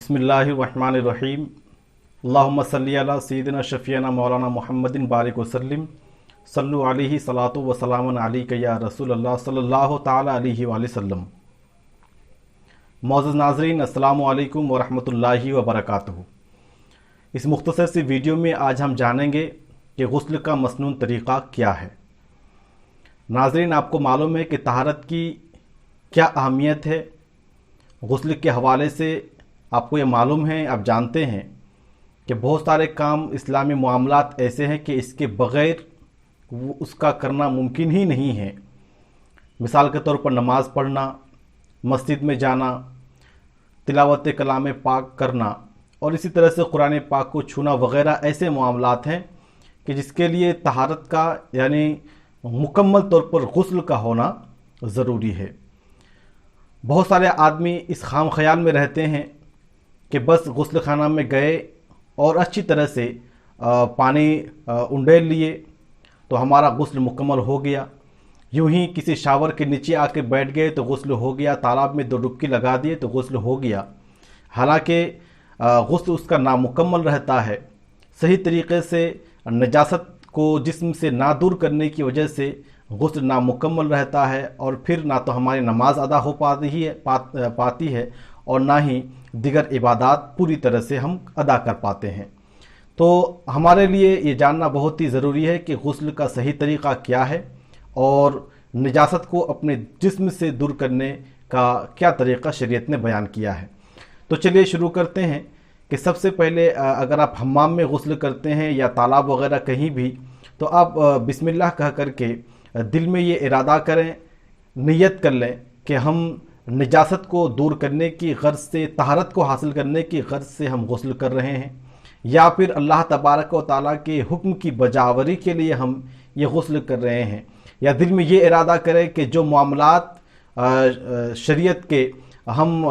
बिस्मिल्लाहिर्रहमानिर्रहीम। अल्लाहुम्मा सल्ली अला सय्यिदिना शफ़ीना मौलाना मुहम्मदिन बारिक वसल्लिम सल्लु अलैहि सलातु व सलामुन अलैका या रसूलल्लाह सल्लल्लाहु ताला अलैहि वसल्लम। मौजूद नाज़रीन, अस्सलामु अलैकुम व रहमतुल्लाहि व बरकातुहू। इस मुख्तसर सी वीडियो में आज हम जानेंगे कि गुस्ल का मसनून तरीक़ा क्या है। नाज़रीन, आपको मालूम है कि तहारत की क्या अहमियत है। गुस्ल के हवाले से आपको ये मालूम है, आप जानते हैं कि बहुत सारे काम इस्लामी मामलात ऐसे हैं कि इसके बग़ैर उसका करना मुमकिन ही नहीं है। मिसाल के तौर पर नमाज़ पढ़ना, मस्जिद में जाना, तिलावत कलाम पाक करना और इसी तरह से कुरान पाक को छूना वग़ैरह ऐसे मामलात हैं कि जिसके लिए तहारत का यानी मुकम्मल तौर पर गुस्ल का होना ज़रूरी है। बहुत सारे आदमी इस खाम ख्याल में रहते हैं कि बस गुस्ल खाना में गए और अच्छी तरह से पानी उंडेल लिए तो हमारा गुस्ल मुकम्मल हो गया। यूं ही किसी शावर के नीचे आके बैठ गए तो गुस्ल हो गया, तालाब में 2 डुबकी लगा दिए तो गुस्ल हो गया। हालांकि गुस्ल उसका नामुकम्मल रहता है। सही तरीक़े से नजासत को जिस्म से ना दूर करने की वजह से गुस्ल नामुकम्मल रहता है और फिर ना तो हमारी नमाज अदा हो पाती है और ना ही दिगर इबादात पूरी तरह से हम अदा कर पाते हैं। तो हमारे लिए ये जानना बहुत ही ज़रूरी है कि गुस्ल का सही तरीक़ा क्या है और निजासत को अपने जिस्म से दूर करने का क्या तरीक़ा शरीयत ने बयान किया है। तो चलिए शुरू करते हैं कि सबसे पहले अगर आप हम्माम में गुस्ल करते हैं या तालाब वग़ैरह कहीं भी, तो आप बिस्मिल्लाह कह करके दिल में ये इरादा करें, नियत कर लें कि हम निजासत को दूर करने की गर्ज से, तहारत को हासिल करने की गर्ज से हम गुस्ल कर रहे हैं, या फिर अल्लाह तबारक व तआला के हुक्म की बजावरी के लिए हम ये गुस्ल कर रहे हैं। या दिल में ये इरादा करें कि जो मामलात शरीयत के हम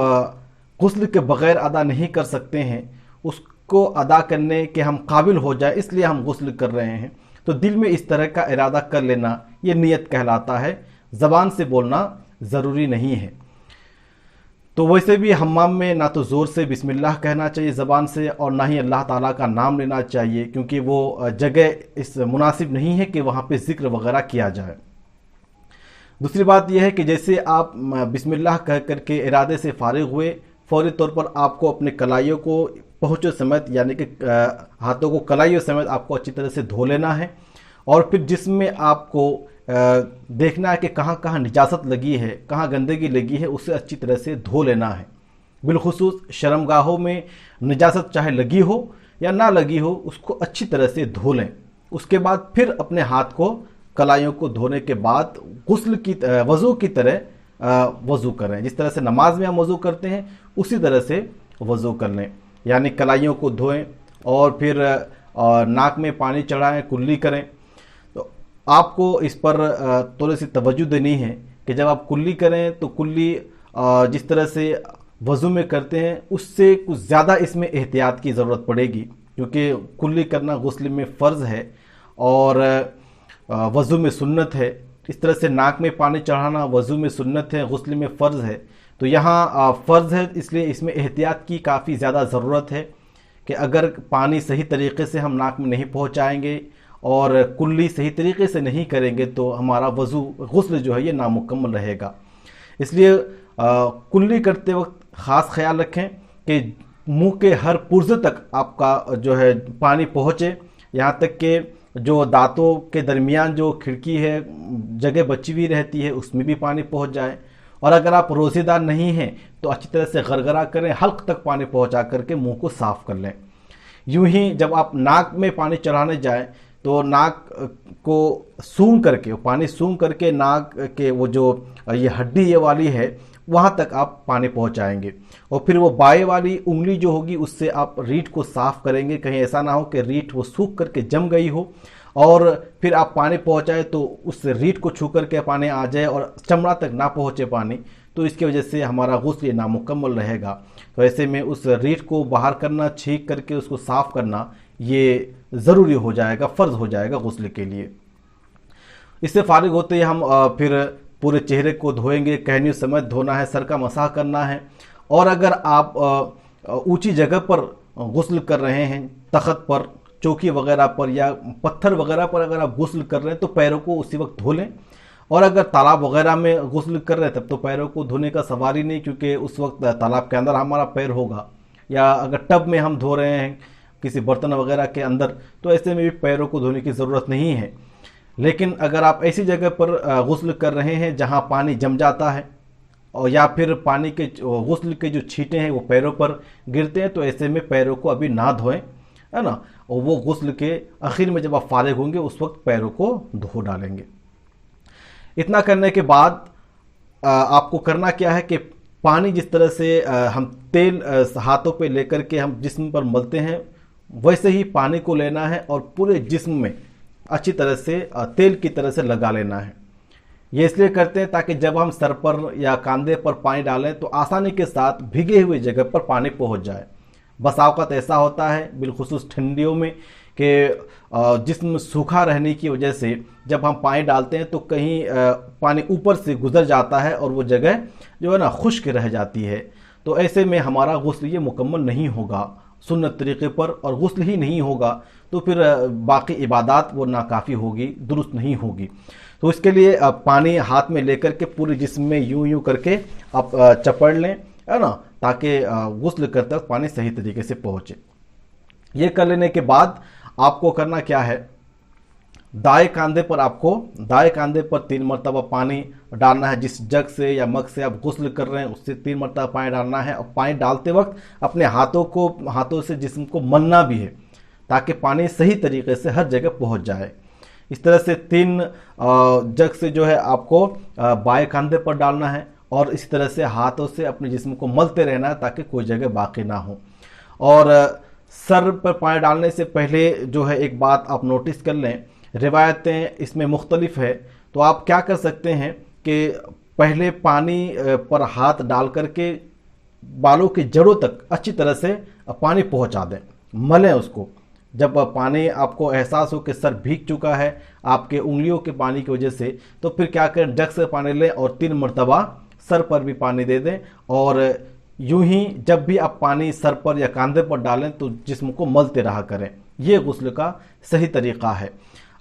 गुस्ल के बग़ैर अदा नहीं कर सकते हैं उसको अदा करने के हम काबिल हो जाए, इसलिए हम गुस्ल कर रहे हैं। तो दिल में इस तरह का इरादा कर लेना ये नियत कहलाता है, ज़बान से बोलना ज़रूरी नहीं है। तो वैसे भी हम्माम में ना तो ज़ोर से बिस्मिल्लाह कहना चाहिए ज़बान से और ना ही अल्लाह ताला का नाम लेना चाहिए, क्योंकि वो जगह इस मुनासिब नहीं है कि वहाँ पे ज़िक्र वगैरह किया जाए। दूसरी बात यह है कि जैसे आप बिस्मिल्लाह कह करके इरादे से फारिग हुए, फौरी तौर पर आपको अपने कलाइयों को पहुँचो समेत यानी कि हाथों को कलाइयों समेत आपको अच्छी तरह से धो लेना है और फिर जिसमें आपको देखना है कि कहाँ कहाँ निजासत लगी है, कहाँ गंदगी लगी है, उसे अच्छी तरह से धो लेना है। बिलखुसूस शर्मगाहों में निजासत चाहे लगी हो या ना लगी हो, उसको अच्छी तरह से धो लें। उसके बाद फिर अपने हाथ को कलाइयों को धोने के बाद गुस्ल की वज़ू की तरह वज़ू करें। जिस तरह से नमाज में हम वज़ू करते हैं उसी तरह से वज़ू कर लें, यानी कलाइयों को धोएं और फिर नाक में पानी चढ़ाएं, कुल्ली करें। आपको इस पर थोड़ी सी तवज्जो देनी है कि जब आप कुल्ली करें तो कुल्ली जिस तरह से वज़ू में करते हैं उससे कुछ ज़्यादा इसमें एहतियात की ज़रूरत पड़ेगी, क्योंकि कुल्ली करना गुस्ल में फ़र्ज़ है और वज़ू में सुन्नत है। इस तरह से नाक में पानी चढ़ाना वज़ू में सुन्नत है, गुस्ल में फ़र्ज़ है। तो यहाँ फ़र्ज़ है, इसलिए इसमें एहतियात की काफ़ी ज़्यादा ज़रूरत है कि अगर पानी सही तरीक़े से हम नाक में नहीं पहुँचाएँगे और कुल्ली सही तरीके से नहीं करेंगे तो हमारा वज़ू गुस्ल जो है ये नामुकम्मल रहेगा। इसलिए कुल्ली करते वक्त ख़ास ख्याल रखें कि मुंह के हर पुर्ज़े तक आपका जो है पानी पहुँचे, यहाँ तक कि जो दांतों के दरमियान जो खिड़की है जगह बची हुई रहती है उसमें भी पानी पहुँच जाए। और अगर आप रोज़ेदार नहीं हैं तो अच्छी तरह से गरगरा करें, हल्क तक पानी पहुँचा करके मुँह को साफ़ कर लें। यूँ ही जब आप नाक में पानी चढ़ाने जाएँ तो नाक को सूंघ करके, पानी सूंघ करके नाक के वो जो ये हड्डी ये वाली है वहाँ तक आप पानी पहुँचाएंगे और फिर वो बाएं वाली उंगली जो होगी उससे आप रीठ को साफ़ करेंगे। कहीं ऐसा ना हो कि रीठ वो सूख करके जम गई हो और फिर आप पानी पहुँचाए तो उस रीठ को छू करके पानी आ जाए और चमड़ा तक ना पहुँचे पानी, तो इसकी वजह से हमारा गुस्ल नामुकम्मल रहेगा। तो ऐसे में उस रीठ को बाहर करना, छींक करके उसको साफ़ करना ये ज़रूरी हो जाएगा, फ़र्ज़ हो जाएगा गुस्ल के लिए। इससे फारिग होते ही हम फिर पूरे चेहरे को धोएंगे, कहनी समेत धोना है, सर का मसाह करना है। और अगर आप ऊंची जगह पर गुस्ल कर रहे हैं, तख्त पर, चौकी वगैरह पर या पत्थर वगैरह पर अगर आप गुस्ल कर रहे हैं तो पैरों को उसी वक्त धो लें। और अगर तालाब वगैरह में गुस्ल कर रहे हैं तब तो पैरों को धोने का सवाल ही नहीं, क्योंकि उस वक्त तालाब के अंदर हमारा पैर होगा। या अगर टब में हम धो रहे हैं किसी बर्तन वगैरह के अंदर, तो ऐसे में भी पैरों को धोने की ज़रूरत नहीं है। लेकिन अगर आप ऐसी जगह पर गुस्ल कर रहे हैं जहां पानी जम जाता है और या फिर पानी के गुस्ल के जो छींटे हैं वो पैरों पर गिरते हैं, तो ऐसे में पैरों को अभी ना धोएं, है ना। और वो गुस्ल के आखिर में जब आप फारिग होंगे उस वक्त पैरों को धो डालेंगे। इतना करने के बाद आपको करना क्या है कि पानी जिस तरह से हम तेल हाथों पे लेकर के हम जिस्म पर मलते हैं, वैसे ही पानी को लेना है और पूरे जिस्म में अच्छी तरह से तेल की तरह से लगा लेना है। ये इसलिए करते हैं ताकि जब हम सर पर या कंधे पर पानी डालें तो आसानी के साथ भीगे हुए जगह पर पानी पहुंच जाए। बस औक़ात ऐसा होता है बिलखुसूस ठंडियों में कि जिस्म सूखा रहने की वजह से जब हम पानी डालते हैं तो कहीं पानी ऊपर से गुजर जाता है और वो जगह जो है ना खुश्क रह जाती है। तो ऐसे में हमारा गुस्ल ये मुकम्मल नहीं होगा सुन्नत तरीके पर, और गुस्ल ही नहीं होगा तो फिर बाकी इबादत वो नाकाफ़ी होगी, दुरुस्त नहीं होगी। तो इसके लिए पानी हाथ में लेकर के पूरे जिस्म में यूं यूं करके आप चपड़ लें, है ना, ताकि गुस्ल करते वक्त पानी सही तरीके से पहुँचे। ये कर लेने के बाद आपको करना क्या है, दाएं कांधे पर 3 मरतबा पानी डालना है। जिस जग से या मग से आप गुस्ल कर रहे हैं उससे 3 मरतबा पानी डालना है। और पानी डालते वक्त अपने हाथों से जिस्म को मलना भी है ताकि पानी सही तरीके से हर जगह पहुंच जाए। इस तरह से 3 जग से जो है आपको बाएं कांधे पर डालना है और इस तरह से हाथों से अपने जिस्म को मलते रहना है ताकि कोई जगह बाकी ना हो। और सर पर पानी डालने से पहले जो है एक बात आप नोटिस कर लें, रिवायतें इसमें मुख्तलिफ है। तो आप क्या कर सकते हैं कि पहले पानी पर हाथ डाल करके बालों की जड़ों तक अच्छी तरह से पानी पहुंचा दें, मलें उसको। जब पानी आपको एहसास हो कि सर भीग चुका है आपके उंगलियों के पानी की वजह से, तो फिर क्या करें, जग से पानी लें और 3 मरतबा सर पर भी पानी दे दें। और यूं ही जब भी आप पानी सर पर या कंधे पर डालें तो जिस्म को मलते रहा करें। ये गुस्ल का सही तरीका है।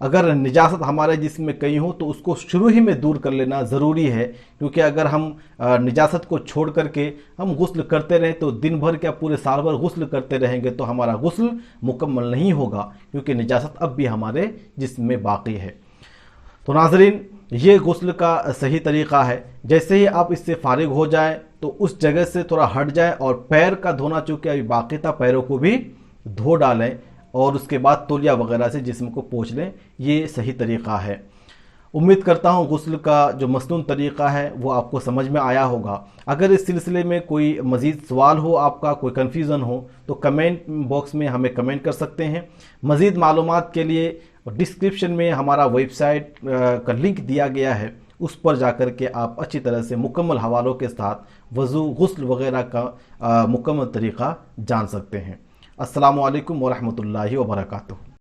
अगर निजासत हमारे जिस्म में कहीं हो तो उसको शुरू ही में दूर कर लेना ज़रूरी है, क्योंकि अगर हम निजासत को छोड़ करके हम गुस्ल करते रहें तो दिन भर क्या पूरे साल भर गुस्ल करते रहेंगे तो हमारा गुस्ल मुकम्मल नहीं होगा, क्योंकि निजासत अब भी हमारे जिस्म में बाकी है। तो नाज़रीन, ये गुस्ल का सही तरीका है। जैसे ही आप इससे फारिग हो जाएं तो उस जगह से थोड़ा हट जाएं और पैर का धोना चूँकि अभी बाकी था, पैरों को भी धो डालें और उसके बाद तौलिया वगैरह से जिस्म को पोंछ लें। ये सही तरीका है। उम्मीद करता हूँ गुस्ल का जो मसनून तरीका है वो आपको समझ में आया होगा। अगर इस सिलसिले में कोई मज़ीद सवाल हो, आपका कोई कन्फ्यूज़न हो, तो कमेंट बॉक्स में हमें कमेंट कर सकते हैं। मज़ीद मालूमात के लिए डिस्क्रिप्शन में हमारा वेबसाइट का लिंक दिया गया है, उस पर जाकर के आप अच्छी तरह से मुकम्मल हवालों के साथ वज़ू, गुस्ल वगैरह का मुकम्मल तरीक़ा जान सकते हैं। अस्सलामु अलैकुम व रहमतुल्लाहि व बरकातुहू।